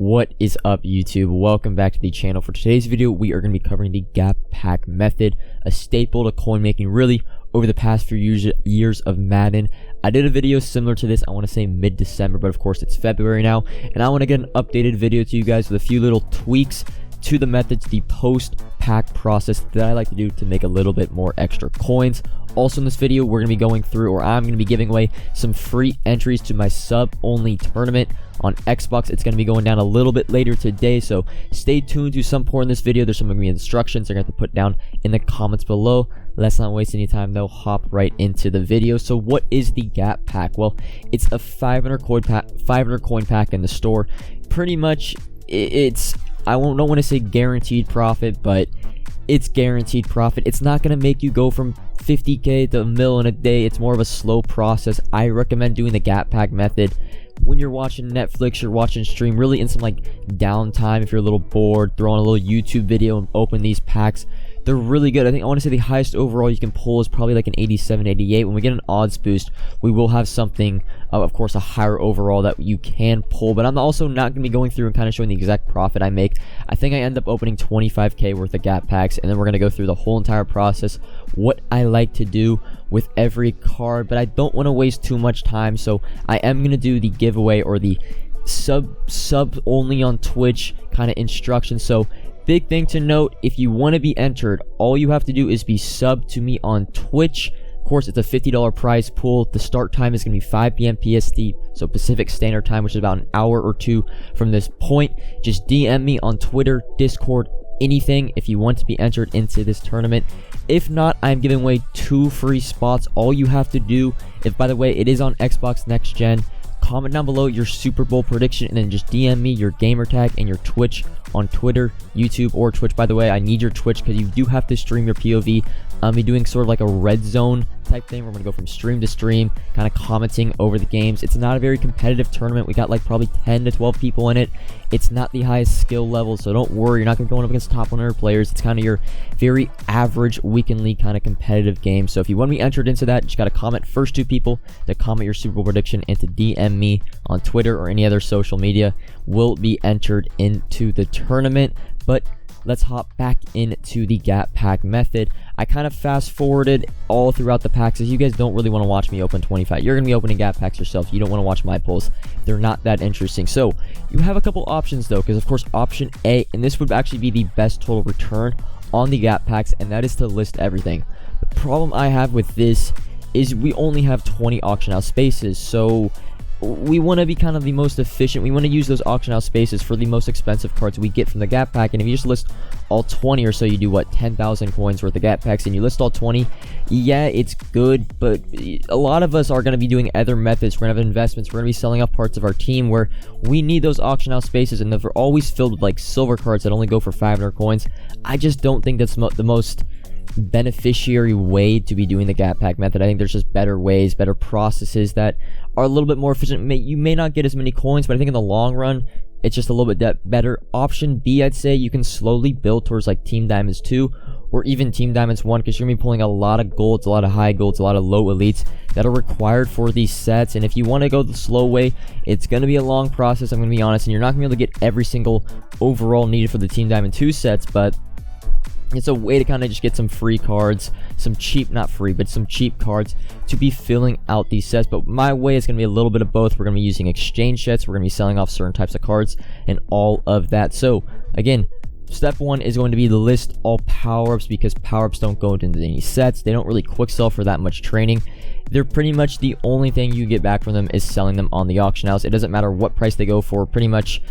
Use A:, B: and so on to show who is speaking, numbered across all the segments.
A: What is up, YouTube? Welcome back to the channel. For today's video, we are going to be covering the gap pack method, a staple to coin making really over the past few years of Madden. I did a video similar to this, I want to say mid-December, but of course it's February now, and I want to get an updated video to you guys with a few little tweaks to the methods, the post-pack process that I like to do to make a little bit more extra coins. Also in this video, we're going to be going through, or I'm going to be giving away some free entries to my sub-only tournament on Xbox. It's going to be going down a little bit later today, so stay tuned to some point in this video. There's some going to be instructions they're going to have to put down in the comments below. Let's not waste any time though, hop right into the video. So what is the gap pack? Well, it's a 500 coin pack in the store. Pretty much it's, I don't want to say guaranteed profit, but it's guaranteed profit. It's not going to make you go from 50k to a mil in a day. It's more of a slow process. I recommend doing the gap pack method when you're watching Netflix, you're watching stream, really in some like downtime. If you're a little bored, throw on a little YouTube video and open these packs. They're really good. I want to say the highest overall you can pull is probably like an 87, 88. When we get an odds boost, we will have something, of course, a higher overall that you can pull. But I'm also not going to be going through and kind of showing the exact profit I make. I think I end up opening 25k worth of gap packs, and then we're going to go through the whole entire process, what I like to do with every card. But I don't want to waste too much time, so I am going to do the giveaway or the sub only on Twitch kind of instructions. So big thing to note, if you want to be entered, all you have to do is be subbed to me on Twitch. Of course, it's a $50 prize pool. The start time is going to be 5 p.m. PST, so Pacific Standard Time, which is about an hour or two from this point. Just DM me on Twitter, Discord, anything if you want to be entered into this tournament. If not, I'm giving away 2 free spots. All you have to do, if by the way, it is on Xbox Next Gen, comment down below your Super Bowl prediction and then just DM me your gamer tag and your Twitch on Twitter, YouTube, or Twitch. By the way, I need your Twitch because you do have to stream your POV. I'll be doing sort of like a red zone type thing. We're going to go from stream to stream, kind of commenting over the games. It's not a very competitive tournament. We got like probably 10 to 12 people in it. It's not the highest skill level, so don't worry. You're not going to go up against top 100 players. It's kind of your very average weekend league kind of competitive game. So if you want to be entered into that, you just got to comment first 2 people to comment your Super Bowl prediction and to DM me on Twitter or any other social media will be entered into the tournament. But let's hop back into the gap pack method. I kind of fast forwarded all throughout the packs, as you guys don't really want to watch me open 25. You're going to be opening gap packs yourself. You don't want to watch my pulls. They're not that interesting. So you have a couple options though, because of course option A, and this would actually be the best total return on the gap packs, and that is to list everything. The problem I have with this is we only have 20 auction house spaces, so we want to be kind of the most efficient. We want to use those auction house spaces for the most expensive cards we get from the gap pack. And if you just list all 20 or so, you do what, 10,000 coins worth of gap packs, and you list all 20, yeah, it's good, but a lot of us are going to be doing other methods. We're going to have investments, we're going to be selling off parts of our team where we need those auction house spaces, and they're always filled with like silver cards that only go for 500 coins. I just don't think that's the most beneficiary way to be doing the gap pack method. I think there's just better ways, better processes that are a little bit more efficient. You may not get as many coins, but I think in the long run it's just a little bit better. Option B, I'd say you can slowly build towards like Team Diamonds 2 or even Team Diamonds 1, because you're gonna be pulling a lot of golds, a lot of high golds, a lot of low elites that are required for these sets. And if you want to go the slow way, it's gonna be a long process, I'm gonna be honest, and you're not gonna be able to get every single overall needed for the Team Diamond 2 sets, but it's a way to kind of just get some free cards, some cheap, not free, but some cheap cards to be filling out these sets. But my way is going to be a little bit of both. We're going to be using exchange sets, we're going to be selling off certain types of cards, and all of that. So again, step 1 is going to be to list all power-ups, because power-ups don't go into any sets. They don't really quick sell for that much training. They're pretty much the only thing you get back from them is selling them on the auction house. It doesn't matter what price they go for. Pretty much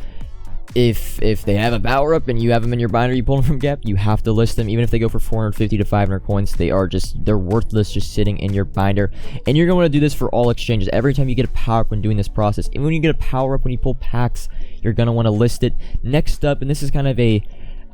A: if they have a power up and you have them in your binder, you pull them from gap, you have to list them. Even if they go for 450 to 500 coins, they're worthless just sitting in your binder. And you're going to want to do this for all exchanges. Every time you get a power up when doing this process, even when you get a power up when you pull packs, you're going to want to list it. Next up, and this is kind of a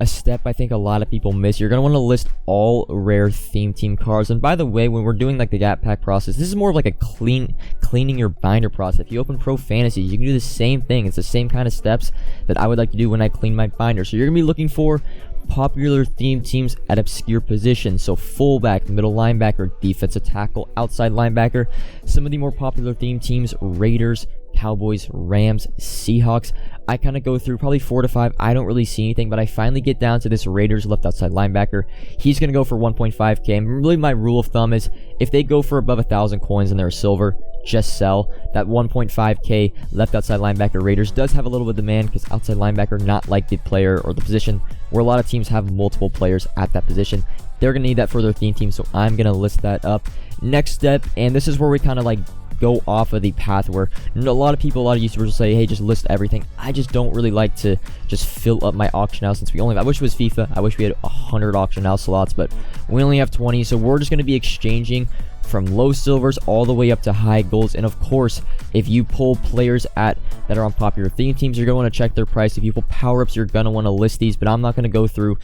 A: step I think a lot of people miss, you're going to want to list all rare theme team cards. And by the way, when we're doing like the gap pack process, this is more of like a cleaning your binder process. If you open Pro Fantasy, you can do the same thing. It's the same kind of steps that I would like to do when I clean my binder. So you're going to be looking for popular theme teams at obscure positions, so fullback, middle linebacker, defensive tackle, outside linebacker. Some of the more popular theme teams: Raiders, Cowboys, Rams, Seahawks. I kind of go through probably 4 to 5. I don't really see anything, but I finally get down to this Raiders left outside linebacker. He's going to go for 1.5k. And really my rule of thumb is if they go for above 1,000 coins and they're a silver, just sell. That 1.5k left outside linebacker Raiders does have a little bit of demand because outside linebacker, not like the player or the position where a lot of teams have multiple players at that position. They're going to need that for their theme team, so I'm going to list that up. Next step, and this is where we kind of like go off of the path where a lot of YouTubers will say, hey, just list everything. I just don't really like to just fill up my auction house since I wish it was FIFA. I wish we had 100 auction house slots, but we only have 20, so we're just going to be exchanging from low silvers all the way up to high golds. And of course, if you pull players that are on popular theme teams, you're going to want to check their price. If you pull power-ups, you're going to want to list these, but I'm not going to go through.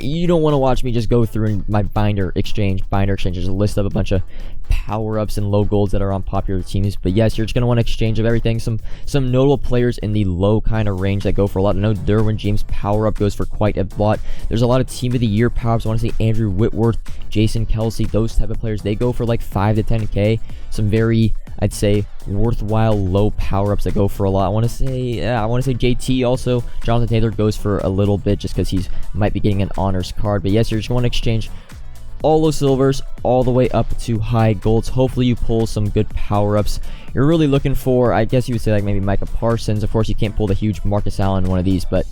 A: You don't want to watch me just go through in my binder exchange, just list up a bunch of power-ups and low golds that are on popular teams. But yes, you're just going to want to exchange of everything. Some notable players in the low kind of range that go for a lot. I know Derwin James power-up goes for quite a lot. There's a lot of team of the year power-ups. I want to say Andrew Whitworth, Jason Kelsey, those type of players. They go for like 5 to 10k. Some very, I'd say, worthwhile low power-ups that go for a lot. I want to say JT also. Jonathan Taylor goes for a little bit just because he's might be getting an honors card. But yes, you're just going to exchange all low silvers all the way up to high golds. Hopefully you pull some good power-ups. You're really looking for, I guess you would say, like maybe Micah Parsons. Of course, you can't pull the huge Marcus Allen one of these, but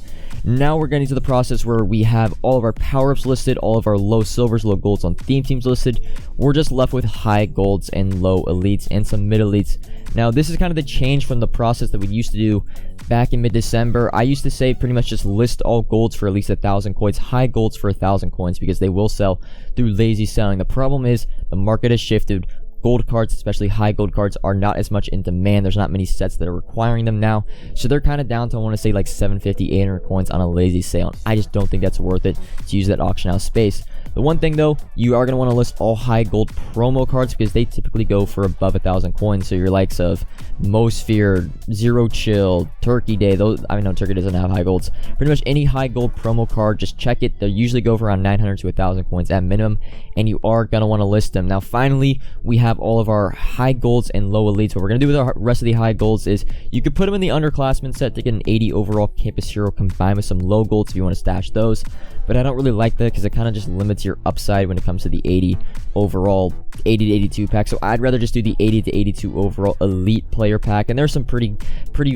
A: now we're getting to the process where we have all of our power-ups listed, all of our low silvers, low golds on theme teams listed. We're just left with high golds and low elites and some mid elites. Now, this is kind of the change from the process that we used to do back in mid-December. I used to say pretty much just list all golds for at least 1,000 coins, high golds for 1,000 coins, because they will sell through lazy selling. The problem is the market has shifted. Gold cards, especially high gold cards, are not as much in demand. There's not many sets that are requiring them now, so they're kind of down to, I want to say, like 750, 800 coins on a lazy sale. I just don't think that's worth it to use that auction house space. The one thing though, you are going to want to list all high gold promo cards because they typically go for above 1,000 coins. So your likes of Mosphere, Zero Chill, Turkey Day, those, I know Turkey doesn't have high golds. Pretty much any high gold promo card, just check it. They usually go for around 900 to 1,000 coins at minimum, and you are going to want to list them. Now finally, we have all of our high golds and low elites. What we're going to do with the rest of the high golds is you could put them in the underclassmen set to get an 80 overall campus hero combined with some low golds if you want to stash those. But I don't really like that because it kind of just limits your upside when it comes to the 80 overall, 80 to 82 pack. So I'd rather just do the 80 to 82 overall elite player pack. And there's some pretty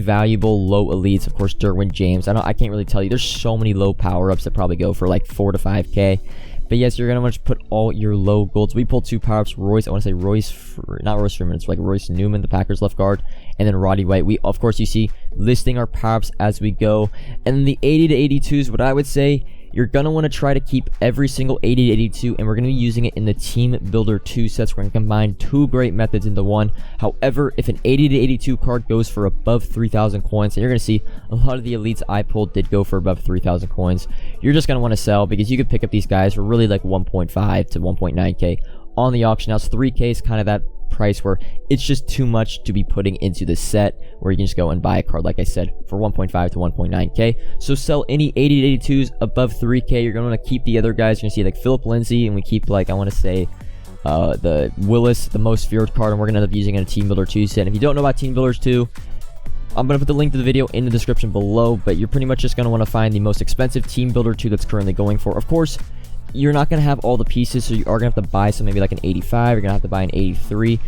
A: valuable low elites. Of course, Derwin James. I can't really tell you. There's so many low power-ups that probably go for like 4 to 5k. But yes, you're going to want to put all your low golds. We pulled 2 power-ups. Royce, I want to say not Royce Freeman. It's like Royce Newman, the Packers left guard. And then Roddy White. We, of course, you see listing our power-ups as we go. And then the 80 to 82s, what I would say, you're going to want to try to keep every single 80 to 82, and we're going to be using it in the Team Builder 2 sets. We're going to combine 2 great methods into one. However, if an 80 to 82 card goes for above 3,000 coins, and you're going to see a lot of the elites I pulled did go for above 3,000 coins, you're just going to want to sell because you could pick up these guys for really like 1.5 to 1.9k on the auction house. 3k is kind of that price where it's just too much to be putting into the set where you can just go and buy a card, like I said, for 1.5 to 1.9k. So sell any 80 to 82s above 3k. You're going to want to keep the other guys. You're going to see like Philip Lindsay, and we keep like, I want to say the Willis, the most feared card, and we're going to end up using in a Team Builder 2 set. And if you don't know about Team Builders 2, I'm going to put the link to the video in the description below, but you're pretty much just going to want to find the most expensive Team Builder 2 that's currently going for. Of course, you're not going to have all the pieces, so you are going to have to buy some, maybe like an 85. You're going to have to buy an 83.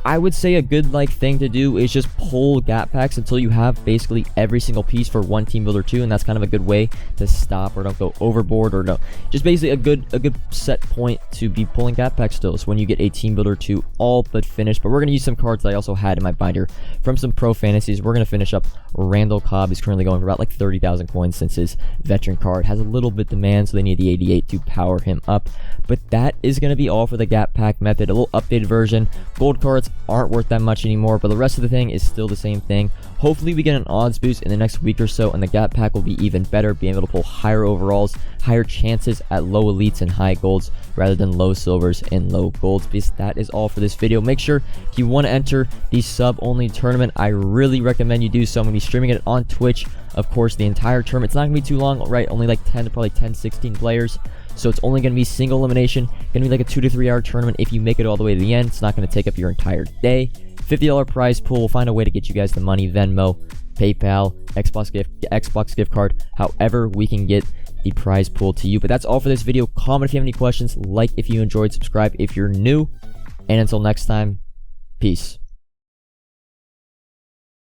A: I would say a good thing to do is just pull gap packs until you have basically every single piece for one Team Builder 2, and that's kind of a good way to stop or don't go overboard, or no, just basically a good set point to be pulling gap packs still. So when you get a Team Builder 2 all but finished, but we're going to use some cards that I also had in my binder from some pro fantasies. We're going to finish up Randall Cobb. He's currently going for about like 30,000 coins since his veteran card has a little bit demand, so they need the 88 to power him up. But that is going to be all for the gap pack method. A little updated version. Gold cards aren't worth that much anymore, but the rest of the thing is still the same thing. Hopefully we get an odds boost in the next week or so, and the gap pack will be even better, being able to pull higher overalls, higher chances at low elites and high golds rather than low silvers and low golds. Because that is all for this video. Make sure if you want to enter the sub only tournament, I really recommend you do so. I'm going to be streaming it on Twitch, of course, the entire tournament. It's not going to be too long, right? Only like 10 to probably 16 players. So it's only going to be single elimination. Going to be like a 2 to 3 hour tournament if you make it all the way to the end. It's not going to take up your entire day. $50 prize pool. We'll find a way to get you guys the money. Venmo, PayPal, Xbox gift card, however we can get the prize pool to you. But that's all for this video. Comment if you have any questions, like if you enjoyed, subscribe if you're new, and until next time, peace.